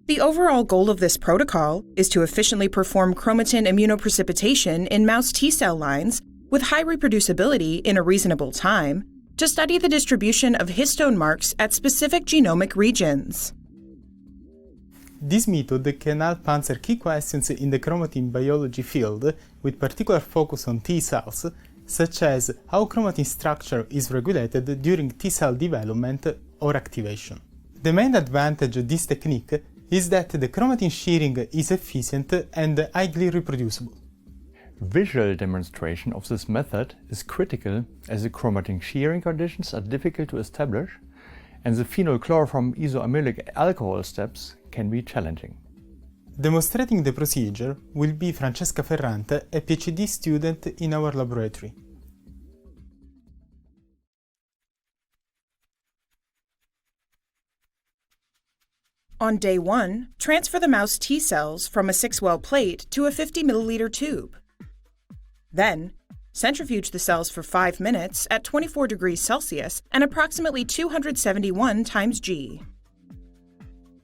The overall goal of this protocol is to efficiently perform chromatin immunoprecipitation in mouse T-cell lines with high reproducibility in a reasonable time to study the distribution of histone marks at specific genomic regions. This method can help answer key questions in the chromatin biology field with particular focus on T cells, such as how chromatin structure is regulated during T-cell development or activation. The main advantage of this technique is that the chromatin shearing is efficient and highly reproducible. Visual demonstration of this method is critical as the chromatin shearing conditions are difficult to establish and the phenylchloroform isoamylic alcohol steps can be challenging. Demonstrating the procedure will be Francesca Ferrante, a PhD student in our laboratory. On day 1, transfer the mouse T cells from a 6-well plate to a 50 milliliter tube. Then, centrifuge the cells for 5 minutes at 24 degrees Celsius and approximately 271 times G.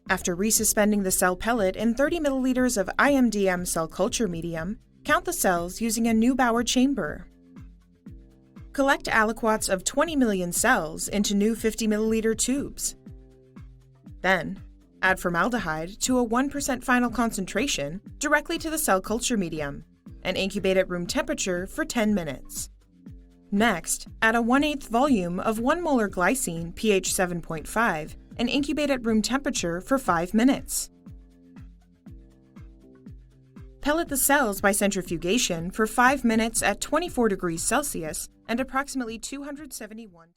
After resuspending the cell pellet in 30 milliliters of IMDM cell culture medium, count the cells using a Neubauer chamber. Collect aliquots of 20 million cells into new 50 milliliter tubes. Then, add formaldehyde to a 1% final concentration directly to the cell culture medium and incubate at room temperature for 10 minutes. Next, add a 1/8 volume of 1 molar glycine pH 7.5 and incubate at room temperature for 5 minutes. Pellet the cells by centrifugation for 5 minutes at 24 degrees Celsius and approximately 271